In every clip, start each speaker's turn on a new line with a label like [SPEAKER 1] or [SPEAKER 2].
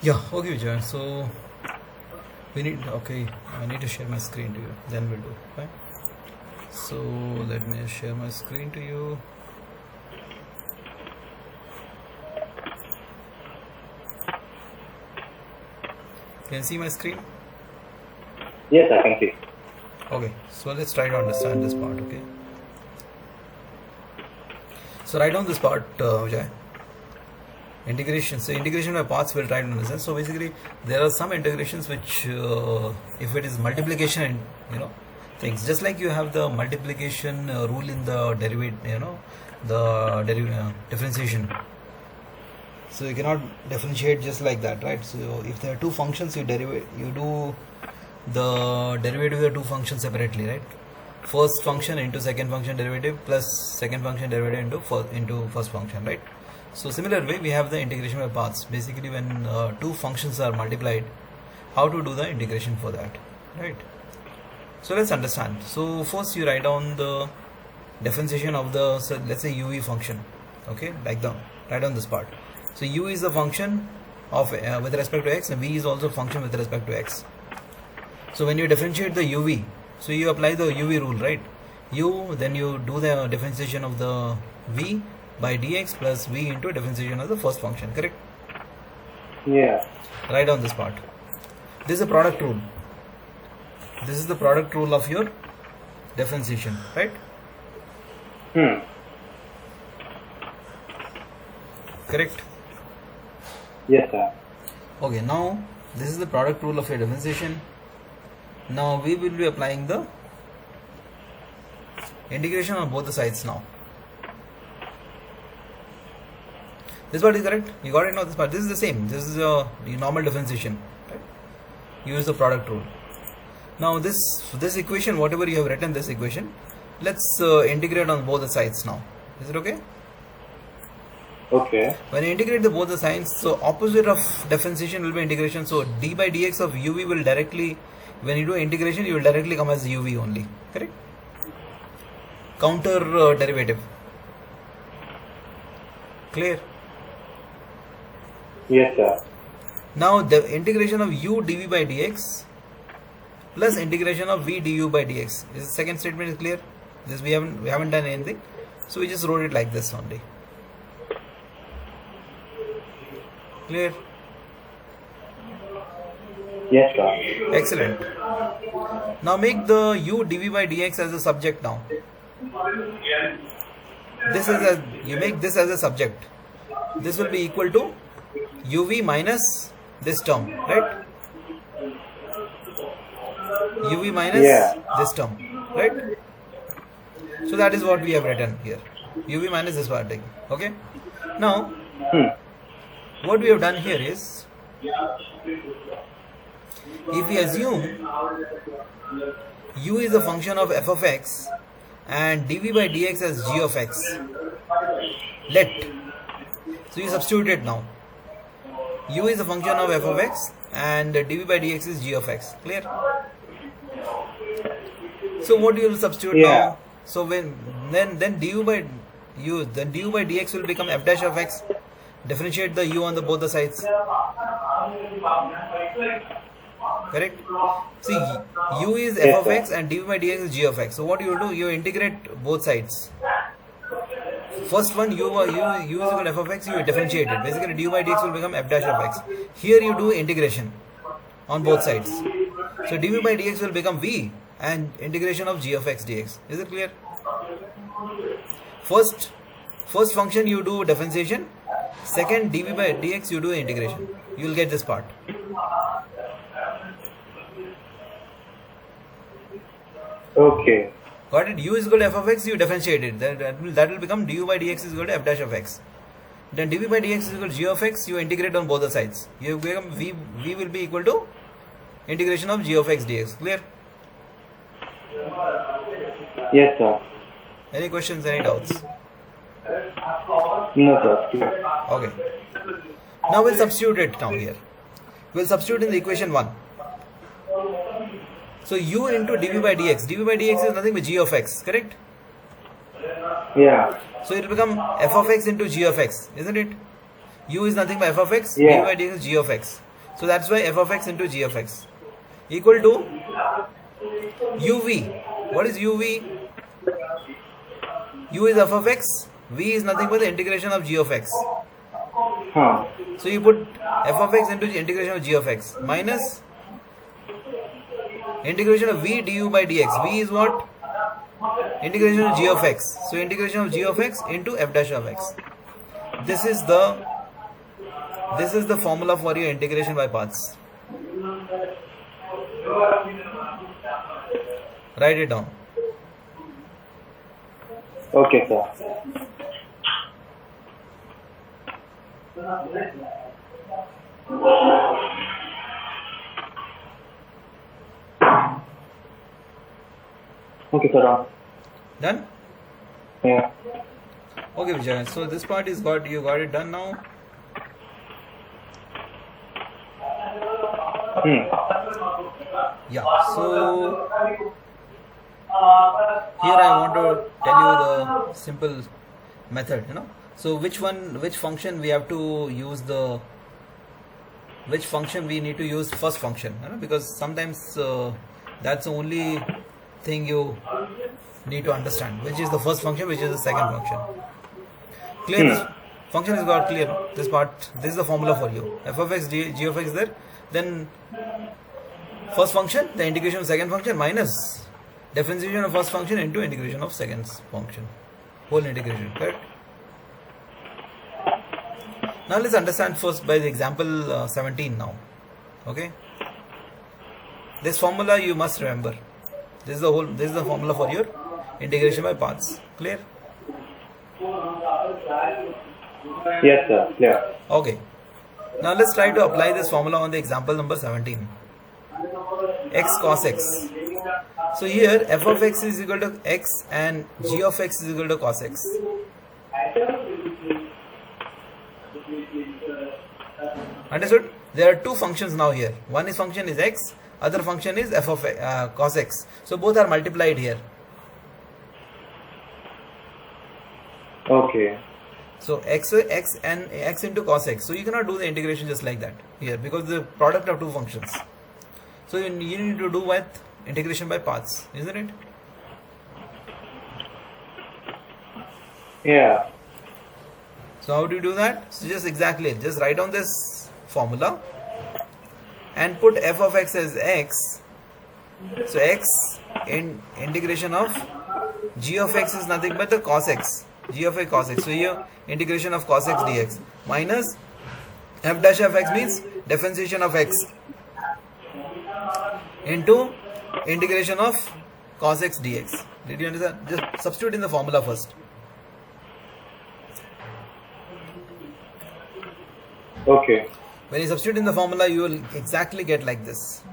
[SPEAKER 1] Yeah, okay, Vijay. So we need, okay, I need to share my screen to you. Then we'll do. Fine. So let me share my screen to you. Can you see my screen?
[SPEAKER 2] Yes, I can see.
[SPEAKER 1] Okay, so let's try to understand this part. Okay. So write down this part, Vijay. Integration. So integration by paths we'll try to understand. So basically, there are some integrations which, if it is multiplication and things, just like you have the multiplication rule in the derivative, the differentiation. So you cannot differentiate just like that, right? So if there are two functions, you do the derivative of the two functions separately, right? First function into second function derivative plus second function derivative into first function, right? So similar way we have the integration by paths. Basically, when two functions are multiplied, how to do the integration for that, right? So let's understand. So first you write down the differentiation of the, so let's say uv function. Okay, write down this part. So u is the function of with respect to x, and v is also function with respect to x. So when you differentiate the uv, so you apply the uv rule, right? Then you do the differentiation of the v by dx plus v into differentiation of the first function, correct?
[SPEAKER 2] Yeah.
[SPEAKER 1] Write down this part. This is the product rule. This is the product rule of your differentiation, right? Correct?
[SPEAKER 2] Yes, sir.
[SPEAKER 1] Okay, now this is the product rule of your differentiation. Now we will be applying the integration on both the sides now. This part is correct. You got it now. This part. This is the same. This is the normal differentiation. Right? Use the product rule. Now this equation, whatever you have written, this equation, let's integrate on both the sides now. Is it okay?
[SPEAKER 2] Okay.
[SPEAKER 1] When you integrate both the sides, so opposite of differentiation will be integration. So d by dx of uv will directly, when you do integration, you will directly come as uv only. Correct? Counter derivative. Clear?
[SPEAKER 2] Yes, sir.
[SPEAKER 1] Now the integration of u dv by dx plus integration of v du by dx. This second statement is clear. This we haven't done anything, so we just wrote it like this only. Clear?
[SPEAKER 2] Yes, sir.
[SPEAKER 1] Excellent. Now make the u dv by dx as a subject now. You make this as a subject. This will be equal to uv minus this term, right? uv minus this term, right? So that is what we have written here. uv minus this part. Okay. Now, what we have done here is, if we assume u is a function of f of x and dv by dx as g of x, so you substitute it now. U is a function of f of x and dv by dx is g of x. Clear? So what you will substitute now? So when then du by dx will become f dash of x. Differentiate the u on both the sides. Correct? See, u is f of x and dv by dx is g of x. So what you will do? You integrate both sides. First one, u is equal to f of x, you differentiate it. Basically, du by dx will become f dash of x. Here you do integration on both sides. So dv by dx will become v and integration of g of x dx. Is it clear? First function you do differentiation. Second, dv by dx you do integration. You will get this part.
[SPEAKER 2] Okay.
[SPEAKER 1] Got it? U is equal to f of x, you differentiate it. That will become du by dx is equal to f dash of x. Then dv by dx is equal to g of x, you integrate on both the sides. You become v will be equal to integration of g of x dx. Clear?
[SPEAKER 2] Yes, sir.
[SPEAKER 1] Any questions, any doubts?
[SPEAKER 2] No, sir.
[SPEAKER 1] Okay. Now we'll substitute it now here. We'll substitute in the equation 1. So u into dv by dx. dv by dx is nothing but g of x, correct?
[SPEAKER 2] Yeah.
[SPEAKER 1] So it will become f of x into g of x, isn't it? U is nothing but f of x,
[SPEAKER 2] Yeah.
[SPEAKER 1] dv by dx is g of x. So that's why f of x into g of x equal to uv. What is uv? U is f of x, v is nothing but the integration of g of x.
[SPEAKER 2] Huh.
[SPEAKER 1] So you put f of x into the integration of g of x minus integration of v du by dx. V is what? Integration of g of x. So integration of g of x into f dash of x. This is the formula for your integration by parts. Write it down.
[SPEAKER 2] Okay, sir. Okay, sir.
[SPEAKER 1] Done?
[SPEAKER 2] Yeah.
[SPEAKER 1] Okay, Vijay. So this part is you got it done now. Yeah. So here I want to tell you the simple method. So which function we have to use which function we need to use first function. Because sometimes that's the only thing you need to understand. Which is the first function, which is the second function. Clear? This function is got clear. This part, this is the formula for you. F of x, g of x there. Then first function, the integration of second function minus differentiation of first function into integration of second function. Whole integration, correct? Now let's understand first by the example 17 now. Okay? This formula you must remember. This is the formula for your integration by parts. Clear?
[SPEAKER 2] Yes, sir. Clear.
[SPEAKER 1] Okay. Now let's try to apply this formula on the example number 17. X cos x. So here f of x is equal to x and g of x is equal to cos x. Understood? There are two functions now here. One function is x, other function is f of cos x. So both are multiplied here.
[SPEAKER 2] Okay.
[SPEAKER 1] So x and x into cos x. So you cannot do the integration just like that here because the product of two functions. So you need to do with integration by parts, isn't it?
[SPEAKER 2] Yeah.
[SPEAKER 1] So how do you do that? So just write down this formula and put f of x as x. So x in integration of g of x is nothing but the cos x. G of x cos x. So here integration of cos x dx minus f dash of x means differentiation of x into integration of cos x dx. Did you understand? Just substitute in the formula first.
[SPEAKER 2] Okay.
[SPEAKER 1] When you substitute in the formula, you will exactly get like this.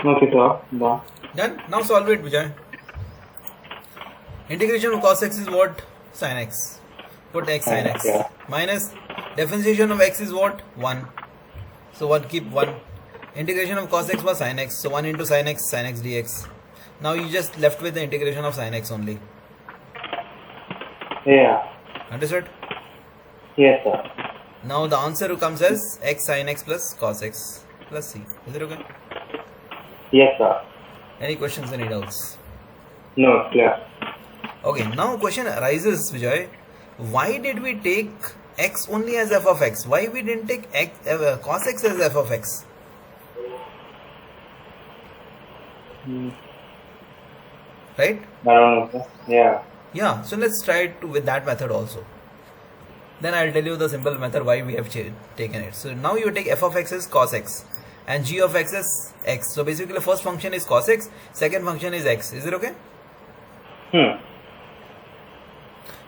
[SPEAKER 2] Okay, sir. Done.
[SPEAKER 1] Done? Now solve it, Vijay. Integration of cos x is what? Sin x. Put x sin x.
[SPEAKER 2] Yeah.
[SPEAKER 1] Minus differentiation of x is what? 1. So 1, keep 1. Integration of cos x was sin x. So 1 into sin x dx. Now you just left with the integration of sin x only.
[SPEAKER 2] Yeah.
[SPEAKER 1] Understood?
[SPEAKER 2] Yes, sir.
[SPEAKER 1] Now the answer comes as x sin x plus cos x plus c. Is it okay?
[SPEAKER 2] Yes, sir.
[SPEAKER 1] Any questions, any doubts?
[SPEAKER 2] No, clear.
[SPEAKER 1] Okay, now question arises, Vijay. Why did we take x only as f of x? Why we didn't take cos x as f of x? Right?
[SPEAKER 2] I don't know, sir. Yeah.
[SPEAKER 1] Yeah, so let's try it with that method also. Then I'll tell you the simple method why we have taken it. So now you take f of x as cos x and g of x as x. So basically first function is cos x, second function is x. Is it okay?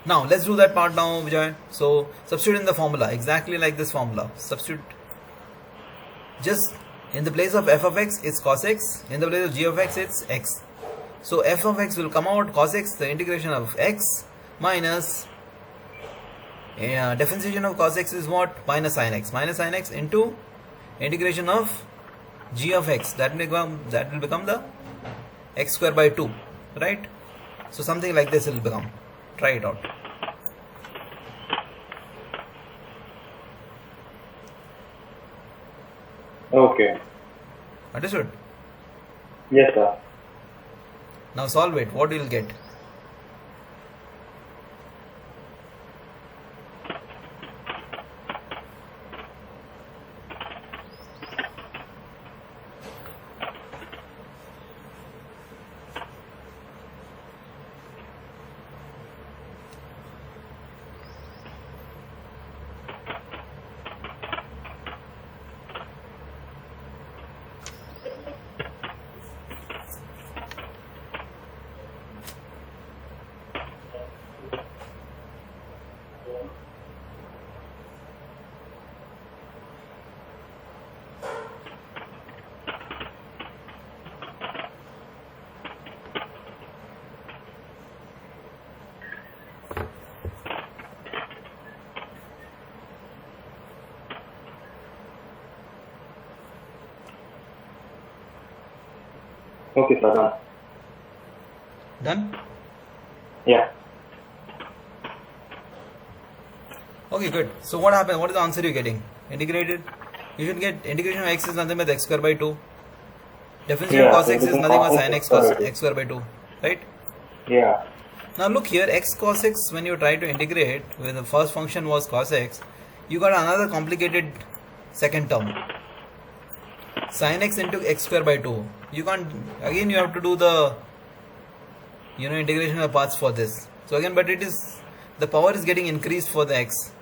[SPEAKER 1] Now let's do that part now, Vijay. So substitute in the formula exactly like this formula. Substitute. Just in the place of f of x it's cos x, in the place of g of x it's x. So f of x will come out cos x, the integration of x minus differentiation of cos x is what? Minus sin x. Minus sin x into integration of g of x. That will become the x square by 2, right? So something like this will become. Try it out.
[SPEAKER 2] Okay.
[SPEAKER 1] Understood?
[SPEAKER 2] Yes, sir.
[SPEAKER 1] Now solve it. What will you get?
[SPEAKER 2] Okay, sir. Done.
[SPEAKER 1] Done?
[SPEAKER 2] Yeah.
[SPEAKER 1] Okay, good. So what happened? What is the answer you're getting? Integrated? You should get integration of x is nothing but x square by 2. Differentiation of cos x is nothing but sin x cos x square by 2. Right?
[SPEAKER 2] Yeah.
[SPEAKER 1] Now look here, x cos x, when you try to integrate, when the first function was cos x, you got another complicated second term. Sin x into x square by 2. You can't, again you have to do the, integration of parts for this. So again, but it is, the power is getting increased for the x.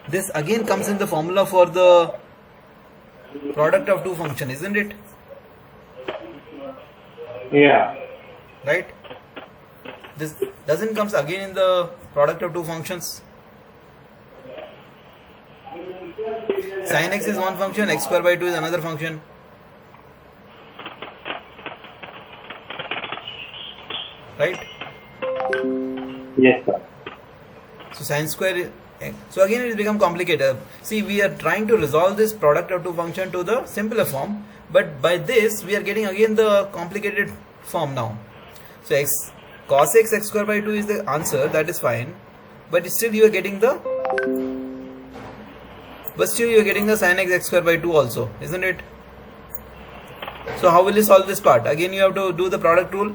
[SPEAKER 1] This again comes in the formula for the product of two function, isn't it?
[SPEAKER 2] Yeah.
[SPEAKER 1] Right? This doesn't comes again in the product of two functions. Sin x is one function, x square by 2 is another function. Right?
[SPEAKER 2] Yes, sir.
[SPEAKER 1] So sin square, so again it will become complicated. See, we are trying to resolve this product of two function to the simpler form, but by this we are getting again the complicated form now. So cos x square by 2 is the answer, that is fine, but still you are getting the sin x square by 2 also, isn't it? So how will you solve this part? Again you have to do the product rule.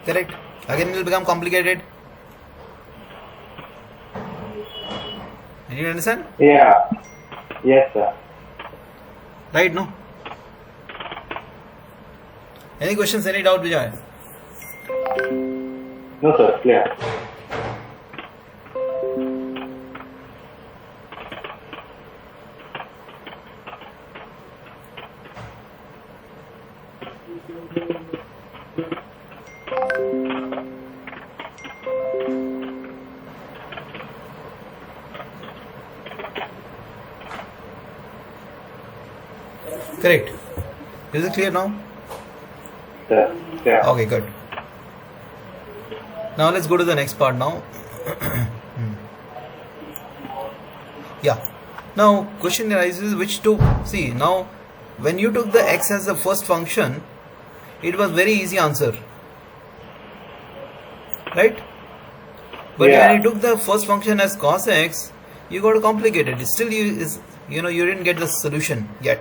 [SPEAKER 1] Correct? Again it will become complicated. Did you understand?
[SPEAKER 2] Yeah. Yes, sir.
[SPEAKER 1] Right, no? Any questions, any doubt, Vijay?
[SPEAKER 2] No, sir. Clear.
[SPEAKER 1] Correct. Is it clear now?
[SPEAKER 2] Sir. Yeah.
[SPEAKER 1] Okay, good. Now let's go to the next part now. Yeah. Now question arises which to see. Now when you took the x as the first function, it was very easy answer. Right? But
[SPEAKER 2] Yeah.
[SPEAKER 1] when you took the first function as cos x, you got complicated. Still you didn't get the solution yet.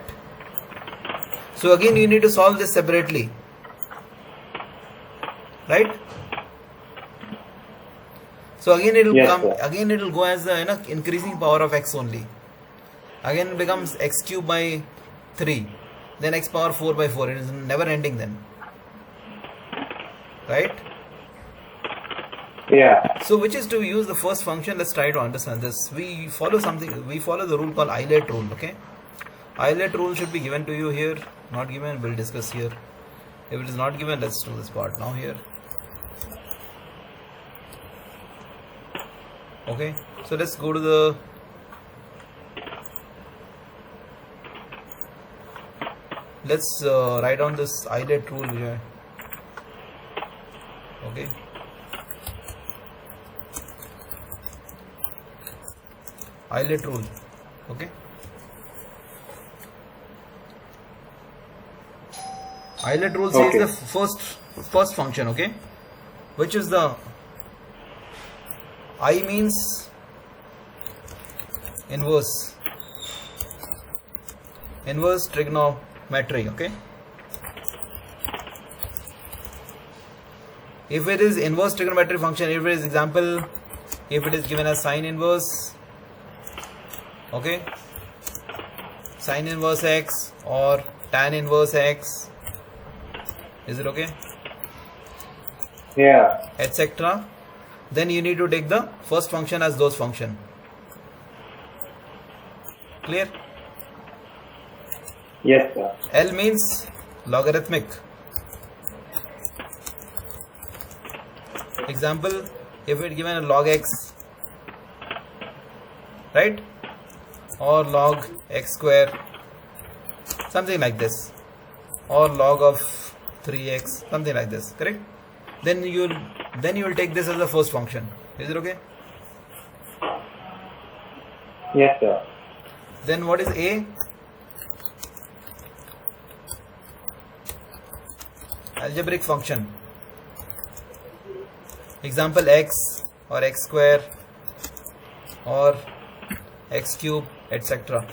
[SPEAKER 1] So again you need to solve this separately. Right? So again it will
[SPEAKER 2] Yes,
[SPEAKER 1] come,
[SPEAKER 2] sir.
[SPEAKER 1] again it will go as the increasing power of x only. Again it becomes x cube by 3, then x power 4 by 4. It is never ending then. Right?
[SPEAKER 2] Yeah.
[SPEAKER 1] So which is to use the first function? Let's try to understand this. We follow the rule called Eilert rule. Okay, Eilert rule should be given to you here. Not given, we'll discuss here. If it is not given, let's do this part now here. Okay, so let's go to the let's write down this eyelet rule here. Okay. Eyelet rule. Okay. Eyelet rule says
[SPEAKER 2] Okay.
[SPEAKER 1] the first function. Okay, which is the I means inverse trigonometry. Okay, if it is inverse trigonometry function, if it is example, if it is given as sine inverse, okay, sine inverse x or tan inverse x, is it okay,
[SPEAKER 2] Yeah.
[SPEAKER 1] etc., then you need to take the first function as those function. Clear?
[SPEAKER 2] Yes, sir.
[SPEAKER 1] L means logarithmic. Example, if it given a log x, right, or log x square, something like this, or log of 3x, something like this, correct? Then you will take this as the first function. Is it okay?
[SPEAKER 2] Yes, sir.
[SPEAKER 1] Then what is A? Algebraic function. Example, x or x square or x cube, etc.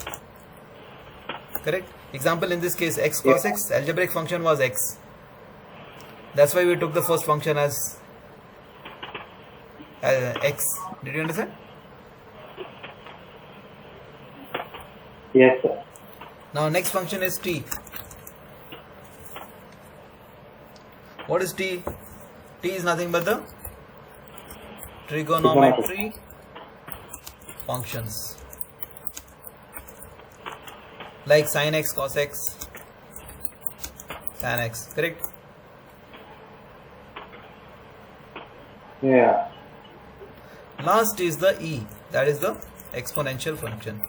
[SPEAKER 1] Correct? Example, in this case, x cos x, algebraic function was x. That's why we took the first function as x. Did you understand?
[SPEAKER 2] Yes, sir.
[SPEAKER 1] Now next function is t. What is t? T is nothing but the trigonometry functions, like sin x, cos x, tan x, correct?
[SPEAKER 2] Yeah.
[SPEAKER 1] Last is the e, that is the exponential function.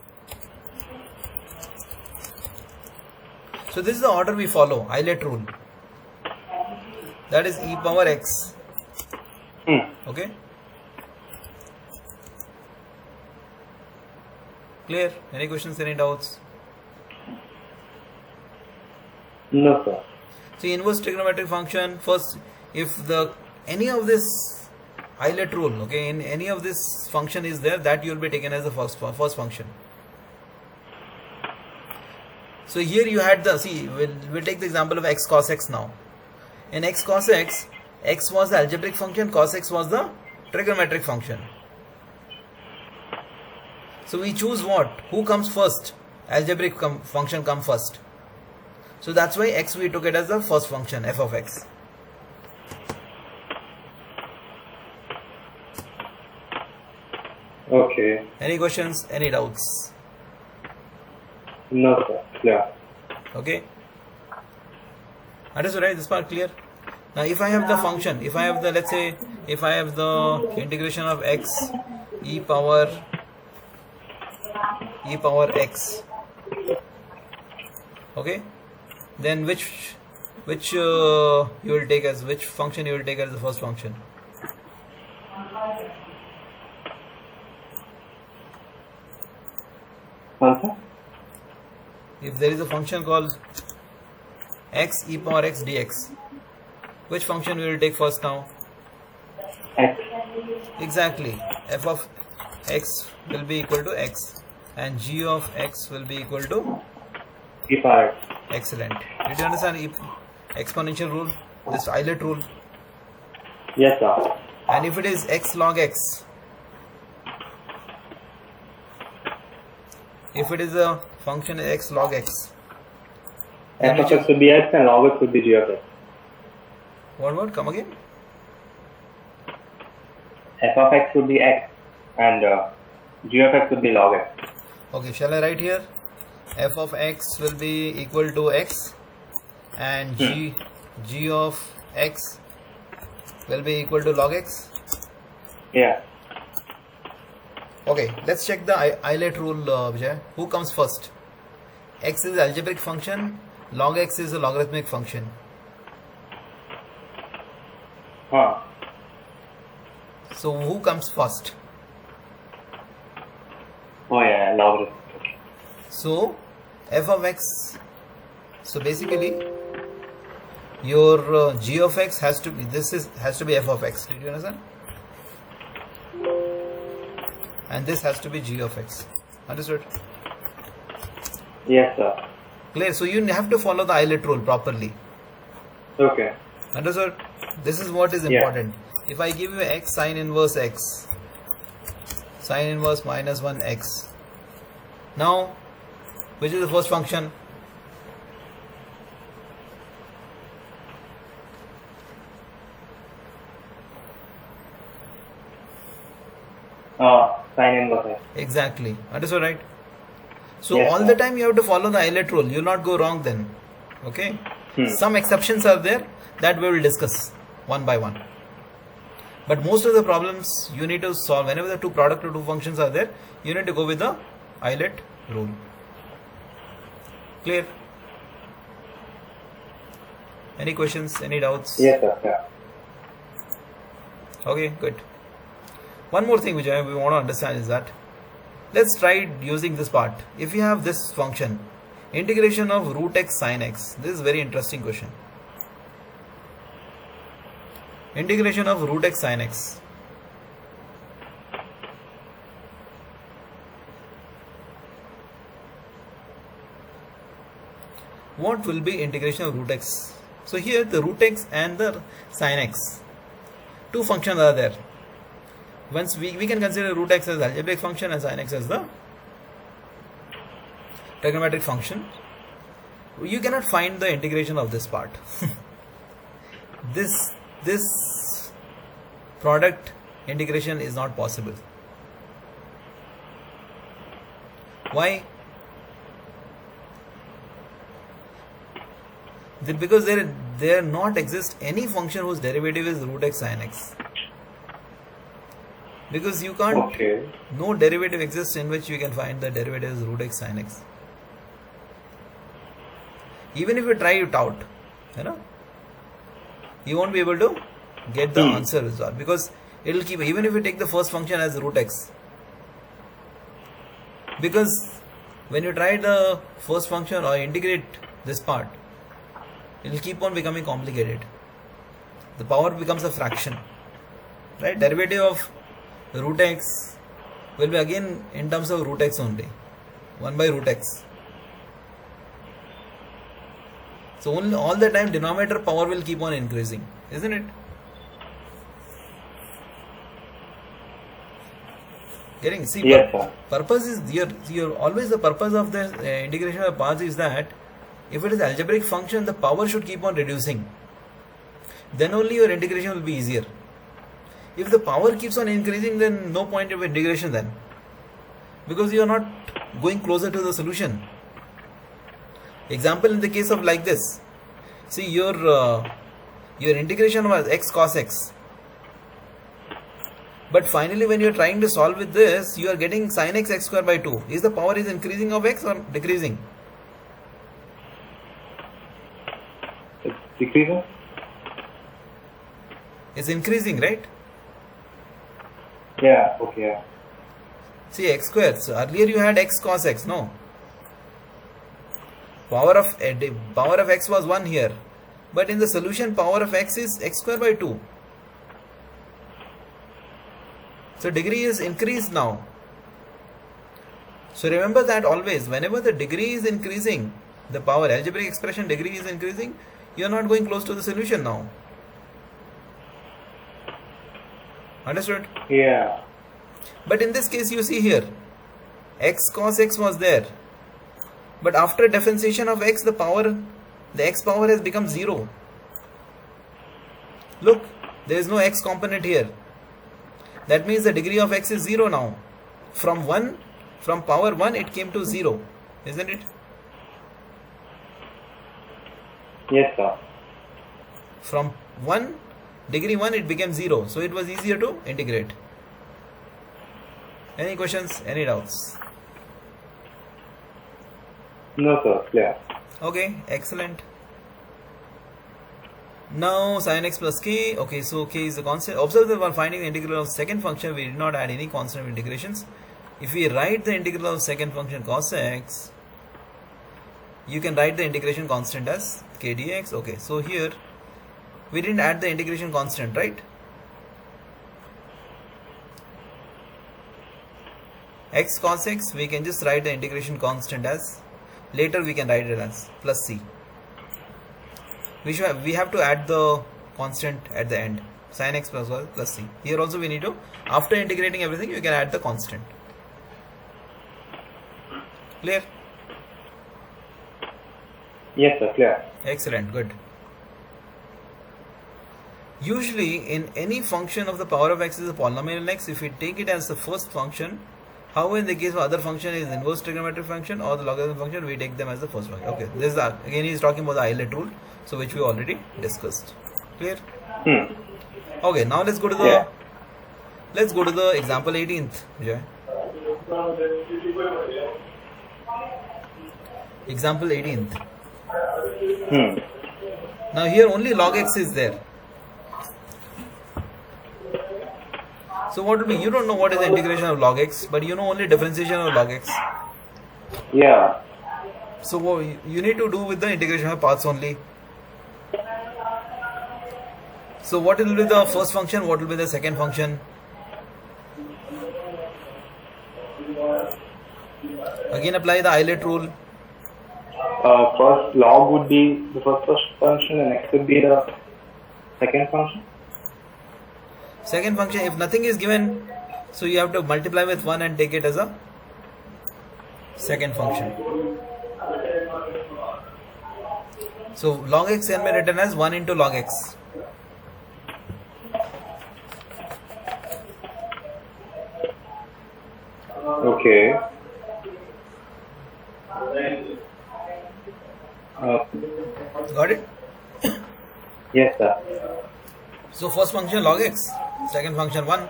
[SPEAKER 1] So this is the order we follow, Eyelet rule. That is e power x. Okay? Clear? Any questions, any doubts?
[SPEAKER 2] No, sir.
[SPEAKER 1] See, inverse trigonometric function, first, if any of this Eyelet rule, okay, in any of this function is there, that you will be taken as the first function. So here you had we'll take the example of x cos x now. In x cos x, x was the algebraic function, cos x was the trigonometric function. So we choose what? Who comes first? Algebraic function come first. So that's why x we took it as the first function, f of x.
[SPEAKER 2] Okay.
[SPEAKER 1] Any questions? Any doubts?
[SPEAKER 2] No, sir. Yeah.
[SPEAKER 1] Okay. Understood, right? This part clear? Now if I have the function, if I have the, let's say, if I have the integration of x e power x, okay, then which you will take as, which function you will take as the first function?
[SPEAKER 2] Answer?
[SPEAKER 1] If there is a function called x e power x dx, which function we will take first now?
[SPEAKER 2] X.
[SPEAKER 1] Exactly. F of x will be equal to x and g of x will be equal to
[SPEAKER 2] E power X.
[SPEAKER 1] excellent. Did you understand exponential rule, this Eyelet rule?
[SPEAKER 2] Yes, sir.
[SPEAKER 1] And if it is x log x, if it is a function x log x,
[SPEAKER 2] F of X would be X and log X would be G of X.
[SPEAKER 1] what? Come again?
[SPEAKER 2] F of X would be X and G of X would be log X.
[SPEAKER 1] Okay, shall I write here? F of x will be equal to x and g of x will be equal to log x.
[SPEAKER 2] Yeah.
[SPEAKER 1] Okay, let's check the Eyelet rule, Vijay. Who comes first? X is algebraic function, log x is a logarithmic function.
[SPEAKER 2] Huh.
[SPEAKER 1] So who comes first?
[SPEAKER 2] Oh yeah, logarithm.
[SPEAKER 1] So f of x. So basically, your g of x has to be has to be f of x. Did you understand? And this has to be g of x. Understood?
[SPEAKER 2] Yes, sir.
[SPEAKER 1] Clear? So you have to follow the Eilert rule properly.
[SPEAKER 2] Okay.
[SPEAKER 1] Understood? This is what is
[SPEAKER 2] Yeah.
[SPEAKER 1] important. If I give you x sine inverse x, sine inverse minus 1 x. Now, which is the first function?
[SPEAKER 2] Sine inverse x.
[SPEAKER 1] Exactly. Understood, right? So
[SPEAKER 2] Yes,
[SPEAKER 1] all
[SPEAKER 2] sir.
[SPEAKER 1] the time you have to follow the Eilert rule. You'll not go wrong then. Okay? Some exceptions are there that we will discuss one by one. But most of the problems you need to solve whenever the two product or two functions are there, you need to go with the Eilert rule. Clear? Any questions? Any doubts?
[SPEAKER 2] Yes, sir. Yeah.
[SPEAKER 1] Okay, good. One more thing which we want to understand is that let's try using this part. If you have this function, integration of root x sin x, this is a very interesting question. Integration of root x sin x. What will be integration of root x? So here the root x and the sin x, two functions are there. Once we can consider root x as the algebraic function and sin x as the trigonometric function. You cannot find the integration of this part. this product integration is not possible. Why? Because there not exist any function whose derivative is root x sin x. Because you can't,
[SPEAKER 2] Okay.
[SPEAKER 1] no derivative exists in which you can find the derivative is root x sin x. Even if you try it out, you won't be able to get the answer result, because it will keep, even if you take the first function as root x, because when you try the first function or integrate this part, it will keep on becoming complicated. The power becomes a fraction, right? Derivative of root x will be again in terms of root x only, 1 by root x. So only all the time denominator power will keep on increasing, isn't it? Getting? See,
[SPEAKER 2] Yes, sir.
[SPEAKER 1] purpose is your always the purpose of the integration of paths is that if it is algebraic function, the power should keep on reducing. Then only your integration will be easier. If the power keeps on increasing, then no point of integration then, because you are not going closer to the solution. Example, in the case of like this, see your integration was x cos x, but finally when you are trying to solve with this, you are getting sin x x square by 2. Is the power is increasing of x or decreasing?
[SPEAKER 2] It's decreasing?
[SPEAKER 1] It's increasing, right?
[SPEAKER 2] Yeah, okay. Yeah.
[SPEAKER 1] See, x square. So earlier you had x cos x, no? Power of x was 1 here, but in the solution power of x is x square by 2. So degree is increased now. So remember that always, whenever the degree is increasing, the power algebraic expression degree is increasing, you are not going close to the solution now. Understood?
[SPEAKER 2] Yeah.
[SPEAKER 1] But in this case you see here, x cos x was there, but after differentiation of x, the x power has become 0. Look, there is no x component here. That means the degree of x is 0 now. From power 1 it came to 0, isn't it?
[SPEAKER 2] Yes, sir.
[SPEAKER 1] From degree 1 it became 0, so it was easier to integrate. Any questions? Any doubts?
[SPEAKER 2] No, sir. Clear.
[SPEAKER 1] Okay, excellent. Now sin x plus k. Okay, so k is the constant. Observe that while finding the integral of second function, we did not add any constant integrations. If we write the integral of second function cos x, you can write the integration constant as k dx. Okay, so here we didn't add the integration constant, right? X cos x, we can just write the integration constant as, later we can write it as plus c. We have to add the constant at the end, sin x plus y plus c. Here also we need to, after integrating everything, you can add the constant. Clear?
[SPEAKER 2] Yes, sir. Clear.
[SPEAKER 1] Excellent, good. Usually in any function of the power of x is a polynomial x, if we take it as the first function, however in the case of other function is inverse trigonometric function or the logarithm function, we take them as the first function. Okay, this is again he is talking about the Eilert rule, so which we already discussed. Clear? Okay, now let's go to the example 18th. Vijay. Example 18th. Now here only log x is there. So what will be, you don't know what is the integration of log x, but you know only differentiation of log x.
[SPEAKER 2] Yeah.
[SPEAKER 1] So what you need to do with the integration of paths only. So what will be the first function, what will be the second function? Again apply the Eilert rule.
[SPEAKER 2] First log would be the first function and x would be the second function.
[SPEAKER 1] Second function, if nothing is given, so you have to multiply with 1 and take it as a second function. So log x can be written as 1 into log x.
[SPEAKER 2] Okay.
[SPEAKER 1] Got it?
[SPEAKER 2] Yes, sir.
[SPEAKER 1] So first function log x, second function 1.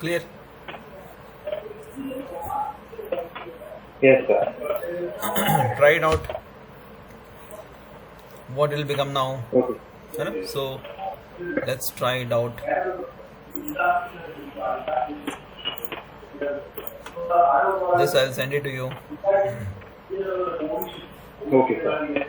[SPEAKER 1] Clear?
[SPEAKER 2] Yes, sir.
[SPEAKER 1] Try it out. What will become now?
[SPEAKER 2] Okay.
[SPEAKER 1] So let's try it out. This I'll send it to you.
[SPEAKER 2] Okay, sir.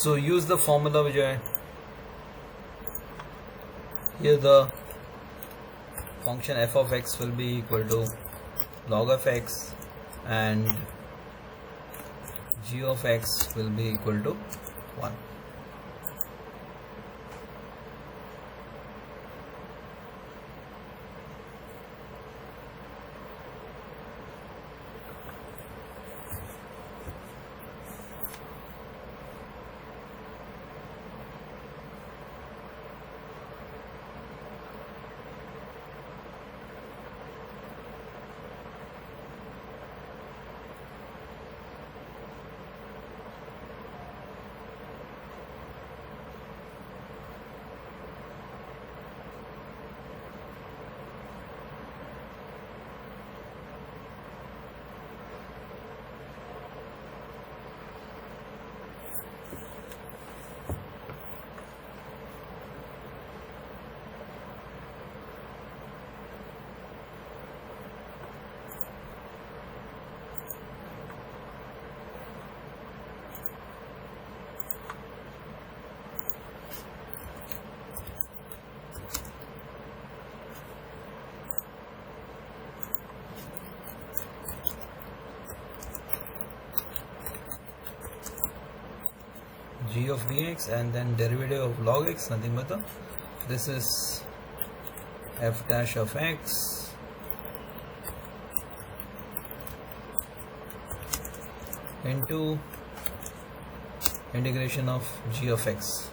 [SPEAKER 1] So use the formula Vijay. Here the function f of x will be equal to log of x and g of x will be equal to 1. g of dx, and then derivative of log x, nothing but this is f dash of x into integration of g of x.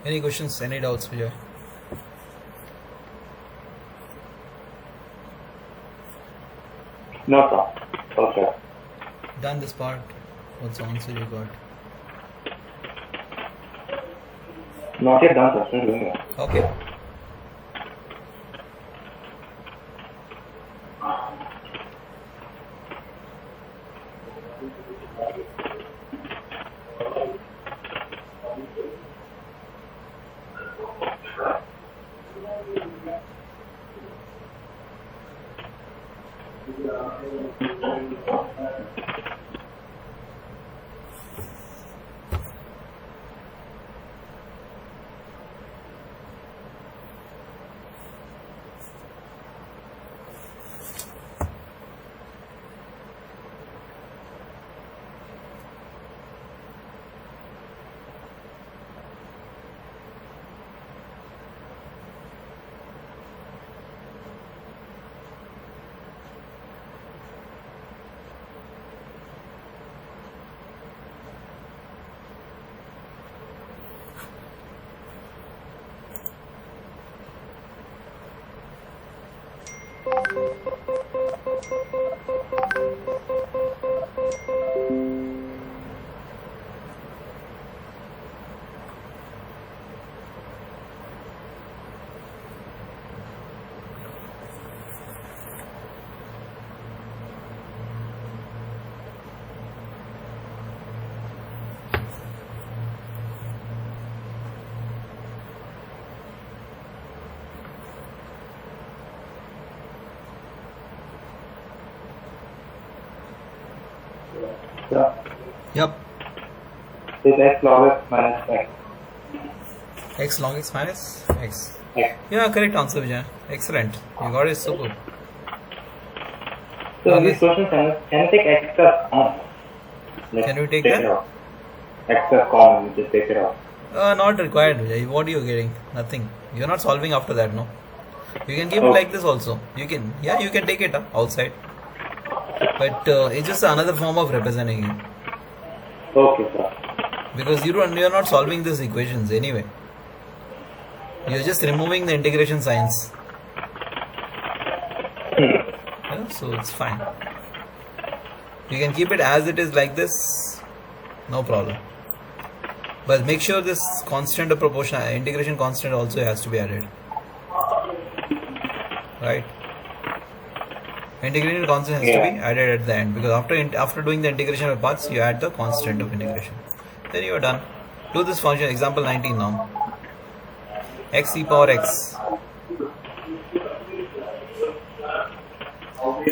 [SPEAKER 1] Any questions, any doubts, Vijay?
[SPEAKER 2] No, sir. Okay.
[SPEAKER 1] Done this part. What's the answer you got?
[SPEAKER 2] Not yet done, sir. Still doing it.
[SPEAKER 1] Okay.
[SPEAKER 2] Yeah.
[SPEAKER 1] Yep.
[SPEAKER 2] Is x log x minus x.
[SPEAKER 1] X log x minus x.
[SPEAKER 2] X.
[SPEAKER 1] Yeah, correct answer, Vijay. Excellent. You got it so good.
[SPEAKER 2] So in this question, can you take x plus common? Like,
[SPEAKER 1] Can we take
[SPEAKER 2] it
[SPEAKER 1] that?
[SPEAKER 2] out. X plus common, just take it out.
[SPEAKER 1] Not required, Vijay. What are you getting? Nothing. You're not solving after that, no? You can keep it
[SPEAKER 2] Oh.
[SPEAKER 1] like this also. You can take it outside. But it's just another form of representing it.
[SPEAKER 2] Okay, sir.
[SPEAKER 1] Because you're not solving these equations anyway. You're just removing the integration signs. Yeah, so it's fine. You can keep it as it is like this, no problem. But make sure this constant of proportion, integration constant also has to be added. Right? Integration constant has to be added at the end, because after doing the integration of parts, you add the constant of integration. Then you are done. Do this function, example 19 now. X e power x.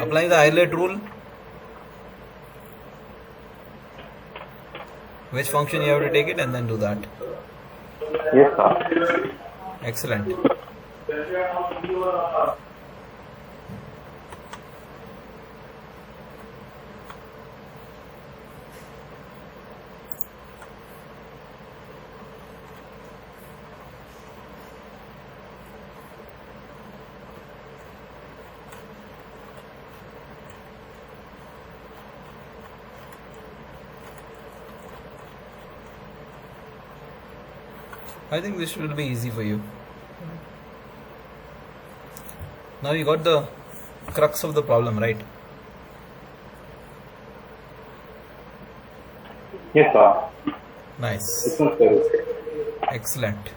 [SPEAKER 1] Apply the Eilert rule. Which function you have to take it and then do that.
[SPEAKER 2] Yes, sir.
[SPEAKER 1] Excellent. I think this will be easy for you. Now you got the crux of the problem, right?
[SPEAKER 2] Yes, sir.
[SPEAKER 1] Nice.
[SPEAKER 2] This one's very good.
[SPEAKER 1] Excellent.